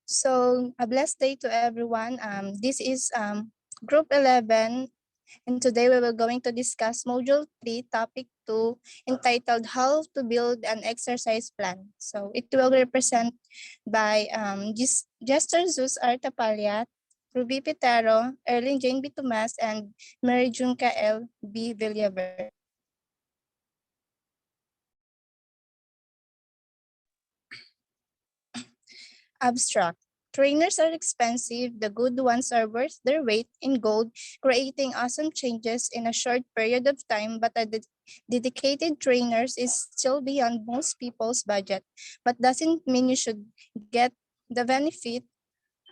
So a blessed day to everyone. This is Group 11, and today we will going to discuss Module 3, Topic 2, entitled How to Build an Exercise Plan. So it will represent by JESTER ZEUS TAPALLA, Ruby TERO, ERLYN Jane B. Tomas, and MERYJUNCA L. B. VILLAVER. Abstract. Trainers are expensive, the good ones are worth their weight in gold, creating awesome changes in a short period of time, but a dedicated trainers is still beyond most people's budget. But doesn't mean you should get the benefit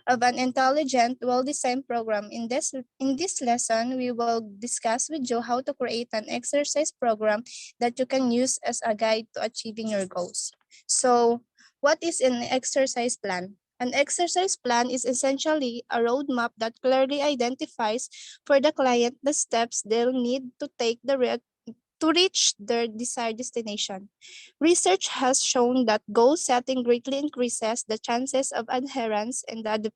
of an intelligent, well-designed program. In this lesson, we will discuss with you how to create an exercise program that you can use as a guide to achieving your goals. So, what is an exercise plan? An exercise plan is essentially a roadmap that clearly identifies for the client the steps they'll need to take to reach their desired destination. Research has shown that goal setting greatly increases the chances of adherence and the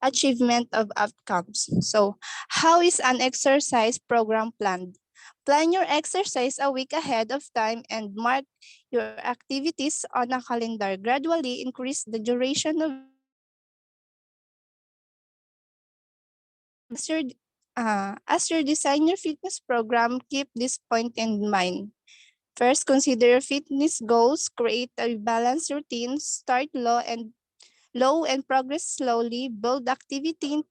achievement of outcomes. So, how is an exercise program planned? Plan your exercise a week ahead of time and mark your activities on a calendar. Gradually increase the duration of as you design your fitness program, keep this point in mind. First, consider your fitness goals. Create a balanced routine. Start low and progress slowly. Build activity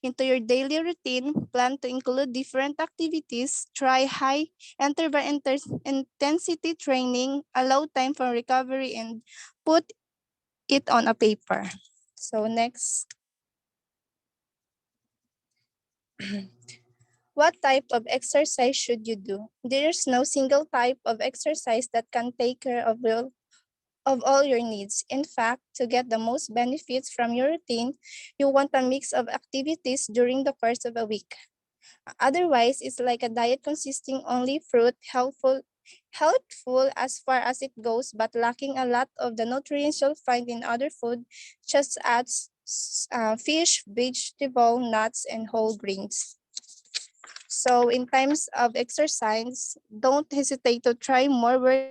into your daily routine. Plan to include different activities. Try high interval intensity training. Allow time for recovery and put it on a paper. So next. What type of exercise should you do? There's no single type of exercise that can take care of all your needs. In fact, to get the most benefits from your routine, you want a mix of activities during the course of a week. Otherwise, it's like a diet consisting only fruit, healthful as far as it goes, but lacking a lot of the nutrients you'll find in other food, such as fish, vegetable, nuts, and whole grains. So in times of exercise, don't hesitate to try more work.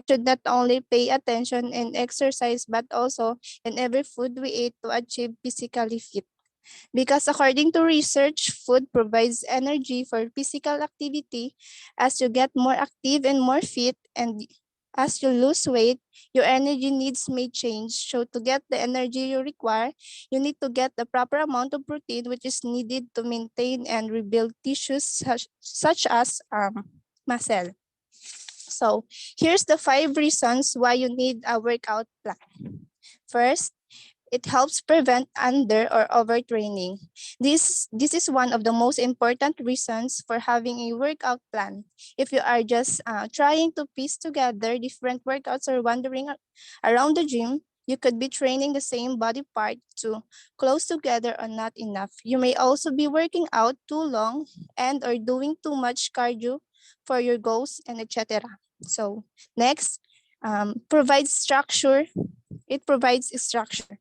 Should not only pay attention in exercise, but also in every food we eat to achieve physically fit. Because according to research, food provides energy for physical activity. As you get more active and more fit, and as you lose weight, your energy needs may change. So to get the energy you require, you need to get the proper amount of protein which is needed to maintain and rebuild tissues such as muscle. So here's the 5 reasons why you need a workout plan. First, it helps prevent under or overtraining. This is one of the most important reasons for having a workout plan. If you are just trying to piece together different workouts or wandering around the gym, you could be training the same body part too close together or not enough. You may also be working out too long and or doing too much cardio for your goals and etc. So next, provides structure. It provides structure.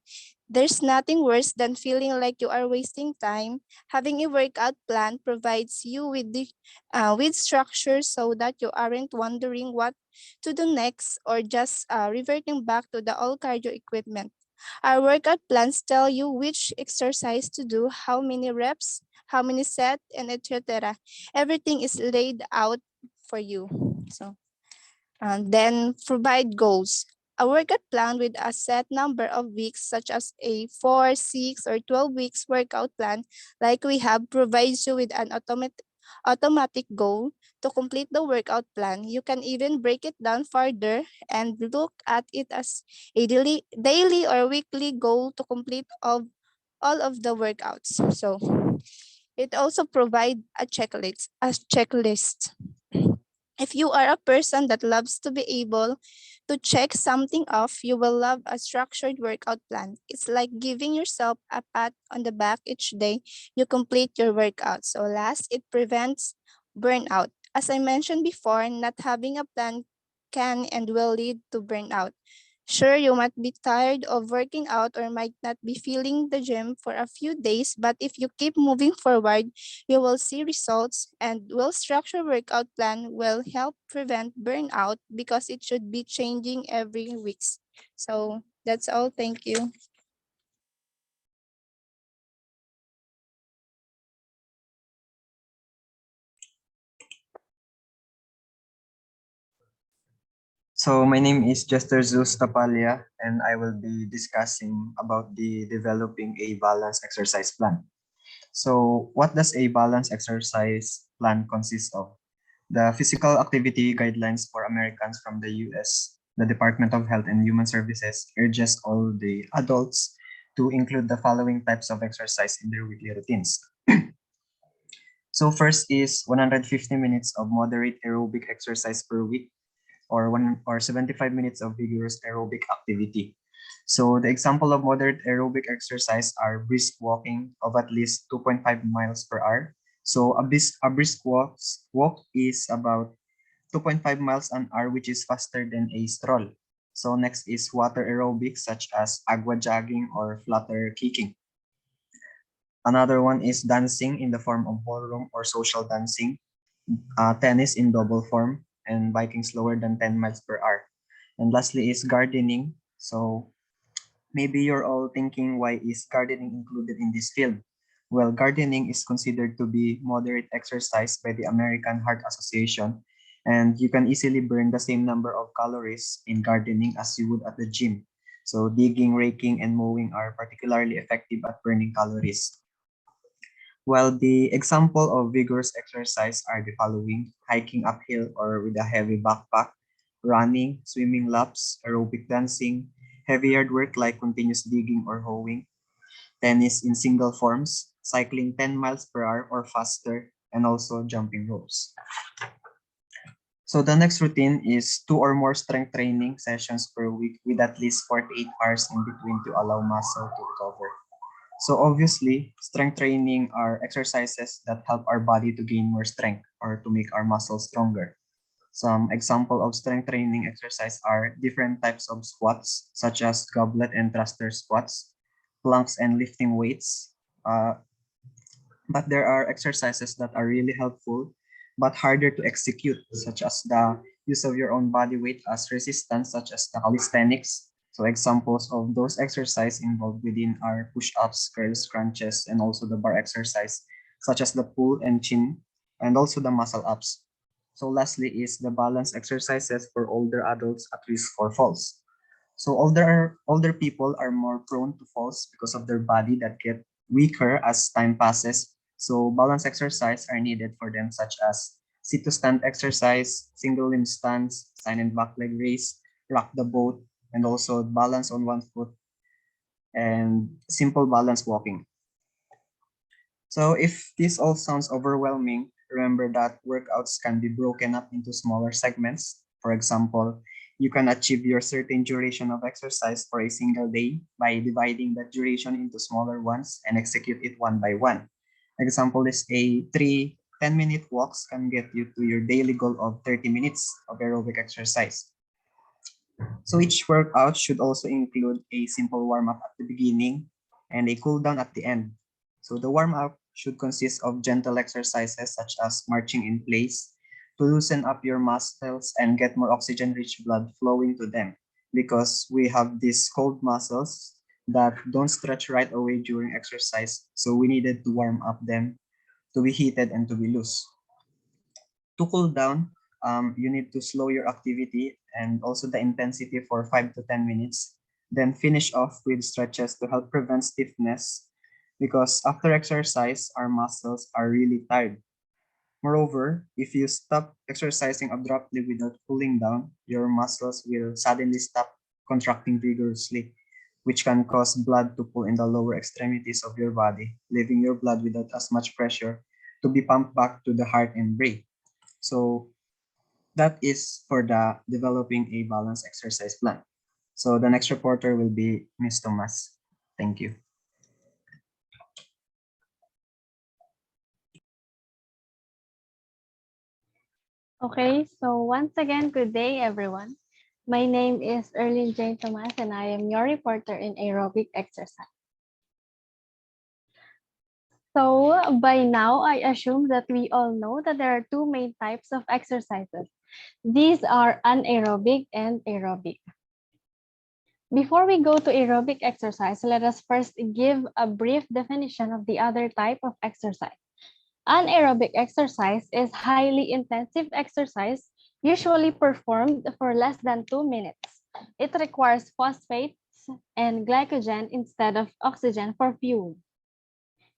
There's nothing worse than feeling like you are wasting time. Having a workout plan provides you with structure so that you aren't wondering what to do next or just reverting back to the old cardio equipment. Our workout plans tell you which exercise to do, how many reps, how many sets, and etc. Everything is laid out for you. So and then provide goals. A workout plan with a set number of weeks, such as a 4, 6, or 12 weeks workout plan, like we have, provides you with an automatic goal to complete the workout plan. You can even break it down further and look at it as a daily or weekly goal to complete all of the workouts. So it also provides a checklist. If you are a person that loves to be able to check something off, you will love a structured workout plan. It's like giving yourself a pat on the back each day you complete your workout. So last, it prevents burnout. As I mentioned before, not having a plan can and will lead to burnout. Sure, you might be tired of working out or might not be feeling the gym for a few days, but if you keep moving forward, you will see results, and well-structured workout plan will help prevent burnout because it should be changing every week. So that's all. Thank you. So my name is JESTER ZEUS, and I will be discussing about the developing a balanced exercise plan. So what does a balanced exercise plan consist of? The physical activity guidelines for Americans from the US, the Department of Health and Human Services urges all the adults to include the following types of exercise in their weekly routines. So first is 150 minutes of moderate aerobic exercise per week, or 75 minutes of vigorous aerobic activity. So the example of moderate aerobic exercise are brisk walking of at least 2.5 miles per hour. So a brisk walk is about 2.5 miles an hour, which is faster than a stroll. So next is water aerobics such as agua jogging or flutter kicking. Another one is dancing in the form of ballroom or social dancing, tennis in double form, and biking slower than 10 miles per hour. And lastly is gardening. So maybe you're all thinking, why is gardening included in this field? Well, gardening is considered to be moderate exercise by the American Heart Association, and you can easily burn the same number of calories in gardening as you would at the gym. So digging, raking, and mowing are particularly effective at burning calories. While the example of vigorous exercise are the following: hiking uphill or with a heavy backpack, running, swimming laps, aerobic dancing, heavy yard work like continuous digging or hoeing, tennis in single forms, cycling 10 miles per hour or faster, and also jumping ropes. So the next routine is 2 or more strength training sessions per week with at least 48 hours in between to allow muscle to recover. So obviously, strength training are exercises that help our body to gain more strength or to make our muscles stronger. Some example of strength training exercise are different types of squats, such as goblet and thruster squats, planks and lifting weights. But there are exercises that are really helpful but harder to execute, such as the use of your own body weight as resistance, such as the calisthenics. So examples of those exercise involved within are push-ups, curls, crunches, and also the bar exercise, such as the pull and chin, and also the muscle ups. So lastly is the balance exercises for older adults at risk for falls. So older people are more prone to falls because of their body that get weaker as time passes. So balance exercise are needed for them, such as sit to stand exercise, single limb stance, side and back leg raise, rock the boat, and also balance on one foot and simple balance walking. So if this all sounds overwhelming, remember that workouts can be broken up into smaller segments. For example, you can achieve your certain duration of exercise for a single day by dividing that duration into smaller ones and execute it one by one. Example is a 10-minute walks can get you to your daily goal of 30 minutes of aerobic exercise. So each workout should also include a simple warm-up at the beginning and a cool down at the end. So the warm-up should consist of gentle exercises such as marching in place to loosen up your muscles and get more oxygen-rich blood flowing to them, because we have these cold muscles that don't stretch right away during exercise. So we needed to warm up them to be heated and to be loose. To cool down, you need to slow your activity and also the intensity for 5 to 10 minutes. Then finish off with stretches to help prevent stiffness, because after exercise, our muscles are really tired. Moreover, if you stop exercising abruptly without cooling down, your muscles will suddenly stop contracting vigorously, which can cause blood to pool in the lower extremities of your body, leaving your blood without as much pressure to be pumped back to the heart and brain. So that is for the developing a balanced exercise plan. So the next reporter will be Ms. Tomas. Thank you. Okay, so once again, good day, everyone. My name is ERLYN Jane Tomas, and I am your reporter in Aerobic Exercise. So, by now, I assume that we all know that there are two main types of exercises. These are anaerobic and aerobic. Before we go to aerobic exercise, let us first give a brief definition of the other type of exercise. Anaerobic exercise is highly intensive exercise usually performed for less than 2 minutes. It requires phosphates and glycogen instead of oxygen for fuel.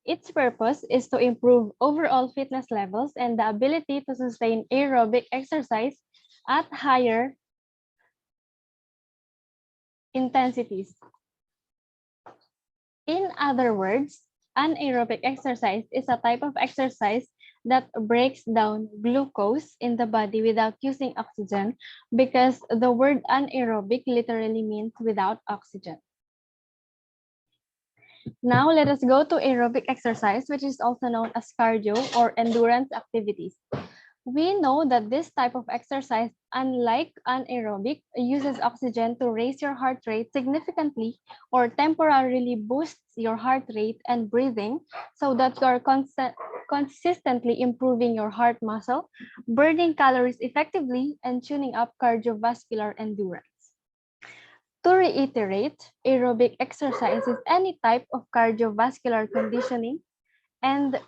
Its purpose is to improve overall fitness levels and the ability to sustain aerobic exercise at higher intensities. In other words, anaerobic exercise is a type of exercise that breaks down glucose in the body without using oxygen, because the word anaerobic literally means without oxygen. Now let us go to aerobic exercise, which is also known as cardio or endurance activities. We know that this type of exercise, unlike anaerobic, uses oxygen to raise your heart rate significantly or temporarily boosts your heart rate and breathing so that you are consistently improving your heart muscle, burning calories effectively, and tuning up cardiovascular endurance. To reiterate, aerobic exercise is any type of cardiovascular conditioning, and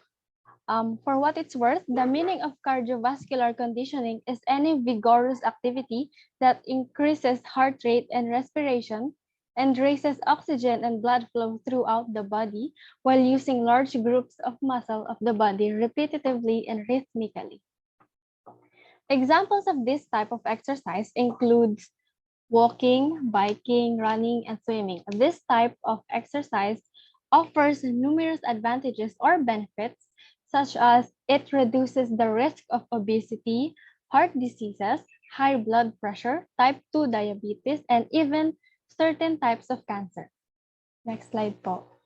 for what it's worth, the meaning of cardiovascular conditioning is any vigorous activity that increases heart rate and respiration and raises oxygen and blood flow throughout the body while using large groups of muscle of the body repetitively and rhythmically. Examples of this type of exercise includes walking, biking, running, and swimming. This type of exercise offers numerous advantages or benefits, such as it reduces the risk of obesity, heart diseases, high blood pressure, type 2 diabetes, and even certain types of cancer. Next slide po.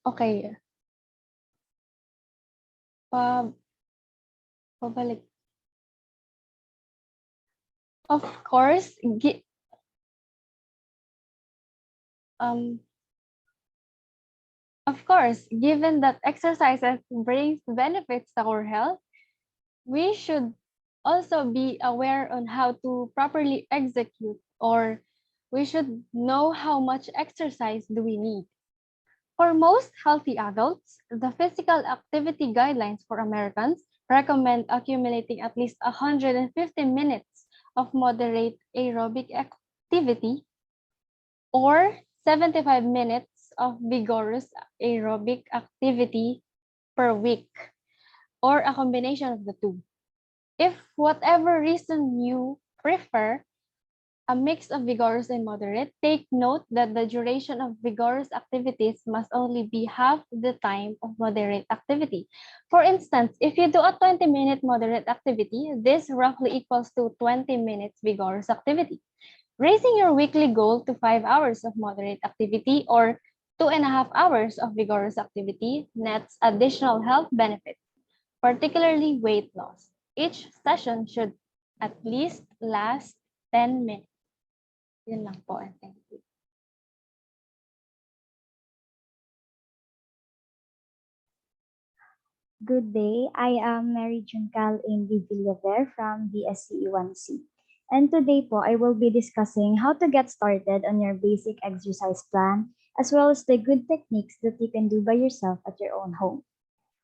Okay. Pabalik. Of course, given that exercises brings benefits to our health, we should also be aware on how to properly execute, or we should know how much exercise do we need. For most healthy adults, the physical activity guidelines for Americans recommend accumulating at least 150 minutes of moderate aerobic activity or 75 minutes of vigorous aerobic activity per week, or a combination of the two. If whatever reason you prefer a mix of vigorous and moderate, take note that the duration of vigorous activities must only be half the time of moderate activity. For instance, if you do a 20-minute moderate activity, this roughly equals to 20 minutes vigorous activity. Raising your weekly goal to 5 hours of moderate activity or 2.5 hours of vigorous activity nets additional health benefits, particularly weight loss. Each session should at least last 10 minutes. Yun lang po, and thank you. Good day, I am MERYJUNCA in VILLAVER from the SCE1C. And today po, I will be discussing how to get started on your basic exercise plan, as well as the good techniques that you can do by yourself at your own home.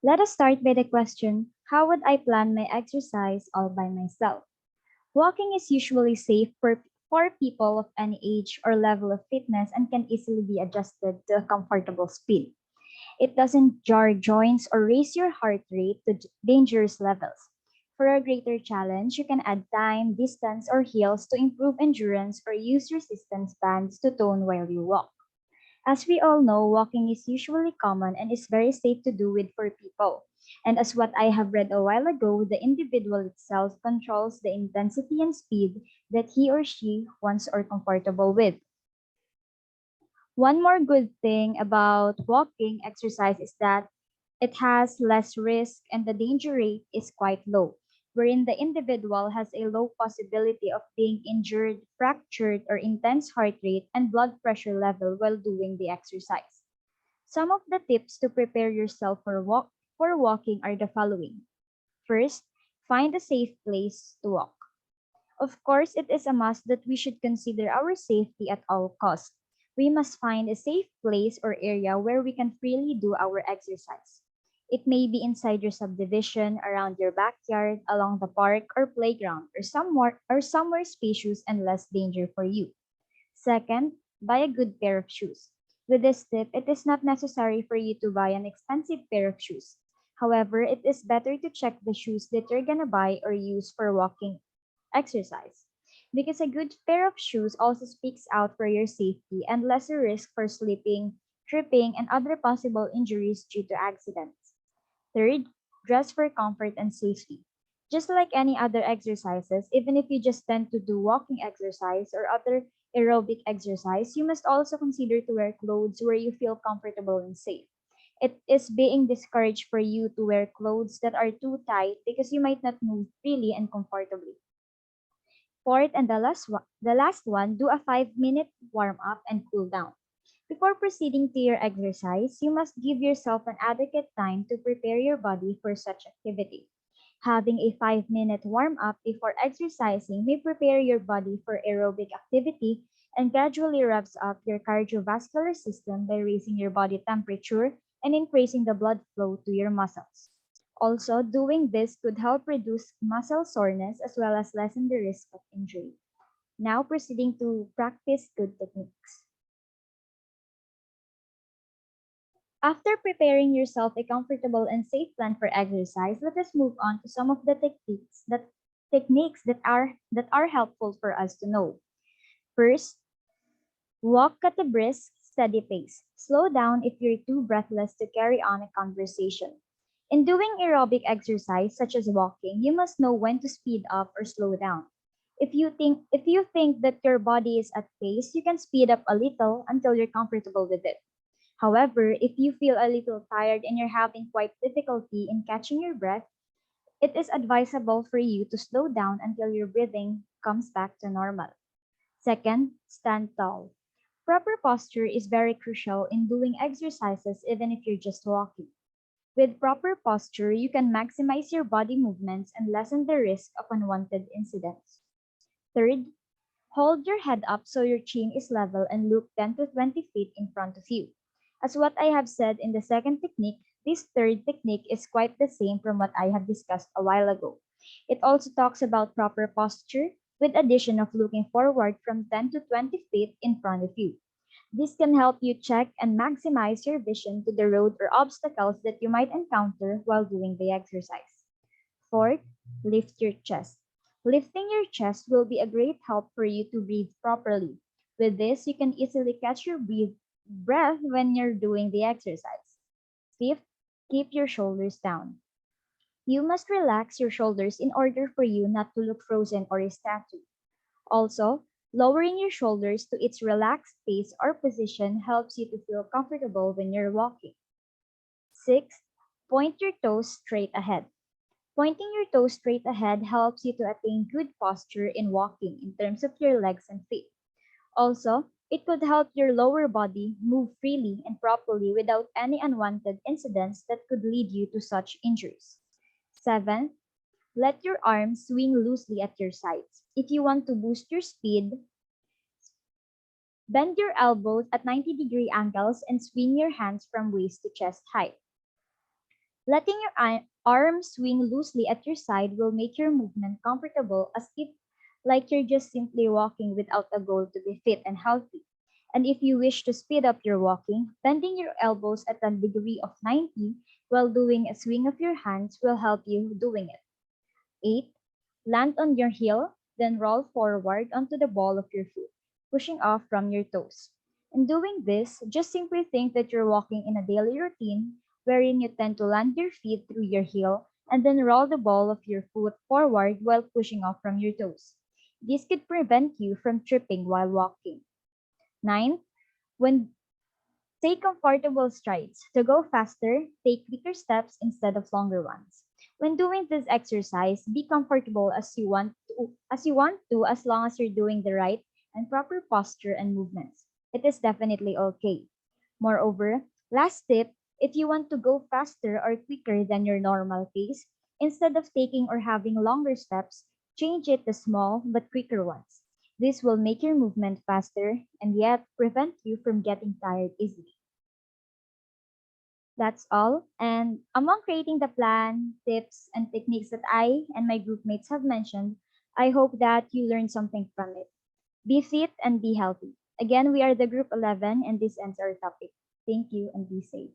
Let us start by the question, how would I plan my exercise all by myself? Walking is usually safe for people of any age or level of fitness and can easily be adjusted to a comfortable speed. It doesn't jar joints or raise your heart rate to dangerous levels. For a greater challenge, you can add time, distance, or heels to improve endurance or use resistance bands to tone while you walk. As we all know, walking is usually common and is very safe to do with for people. And as what I have read a while ago, the individual itself controls the intensity and speed that he or she wants or comfortable with. One more good thing about walking exercise is that it has less risk and the danger rate is quite low. wherein the individual has a low possibility of being injured, fractured, or intense heart rate and blood pressure level while doing the exercise. Some of the tips to prepare yourself for walking are the following. First, find a safe place to walk. Of course, it is a must that we should consider our safety at all costs. We must find a safe place or area where we can freely do our exercise. It may be inside your subdivision, around your backyard, along the park or playground, or somewhere spacious and less danger for you. Second, buy a good pair of shoes. With this tip, it is not necessary for you to buy an expensive pair of shoes. However, it is better to check the shoes that you're gonna buy or use for walking exercise. Because a good pair of shoes also speaks out for your safety and lesser risk for slipping, tripping, and other possible injuries due to accidents. Third, dress for comfort and safety. Just like any other exercises, even if you just tend to do walking exercise or other aerobic exercise, you must also consider to wear clothes where you feel comfortable and safe. It is being discouraged for you to wear clothes that are too tight because you might not move freely and comfortably. Fourth and the last one, do a 5-minute warm up and cool down. Before proceeding to your exercise, you must give yourself an adequate time to prepare your body for such activity. Having a 5-minute warm up before exercising may prepare your body for aerobic activity and gradually revs up your cardiovascular system by raising your body temperature and increasing the blood flow to your muscles. Also, doing this could help reduce muscle soreness as well as lessen the risk of injury. Now proceeding to practice good techniques. After preparing yourself a comfortable and safe plan for exercise, let us move on to some of the techniques that are helpful for us to know. First, walk at a brisk, steady pace. Slow down if you're too breathless to carry on a conversation. In doing aerobic exercise such as walking, you must know when to speed up or slow down. If you think that your body is at pace, you can speed up a little until you're comfortable with it. However, if you feel a little tired and you're having quite difficulty in catching your breath, it is advisable for you to slow down until your breathing comes back to normal. Second, stand tall. Proper posture is very crucial in doing exercises even if you're just walking. With proper posture, you can maximize your body movements and lessen the risk of unwanted incidents. Third, hold your head up so your chin is level and look 10 to 20 feet in front of you. As what I have said in the second technique, this third technique is quite the same from what I have discussed a while ago. It also talks about proper posture with addition of looking forward from 10 to 20 feet in front of you. This can help you check and maximize your vision to the road or obstacles that you might encounter while doing the exercise. Fourth, lift your chest. Lifting your chest will be a great help for you to breathe properly. With this, you can easily catch your breath when you're doing the exercise. Fifth, keep your shoulders down. You must relax your shoulders in order for you not to look frozen or a statue. Also, lowering your shoulders to its relaxed pace or position helps you to feel comfortable when you're walking. Sixth, point your toes straight ahead. Pointing your toes straight ahead helps you to attain good posture in walking in terms of your legs and feet. Also, it could help your lower body move freely and properly without any unwanted incidents that could lead you to such injuries. Seventh, let your arms swing loosely at your sides. If you want to boost your speed, bend your elbows at 90-degree angles and swing your hands from waist to chest height. Letting your arms swing loosely at your side will make your movement comfortable as if like you're just simply walking without a goal to be fit and healthy. And if you wish to speed up your walking, bending your elbows at a degree of 90 while doing a swing of your hands will help you doing it. 8. Land on your heel, then roll forward onto the ball of your foot, pushing off from your toes. In doing this, just simply think that you're walking in a daily routine wherein you tend to land your feet through your heel and then roll the ball of your foot forward while pushing off from your toes. This could prevent you from tripping while walking. 9. When take comfortable strides. To go faster, take quicker steps instead of longer ones. When doing this exercise, be comfortable as long as you're doing the right and proper posture and movements. It is definitely okay. Moreover, last tip, if you want to go faster or quicker than your normal pace, instead of taking or having longer steps, change it to small but quicker ones. This will make your movement faster and yet prevent you from getting tired easily. That's all. And among creating the plan, tips, and techniques that I and my group mates have mentioned, I hope that you learned something from it. Be fit and be healthy. Again, we are the group 11, and this ends our topic. Thank you and be safe.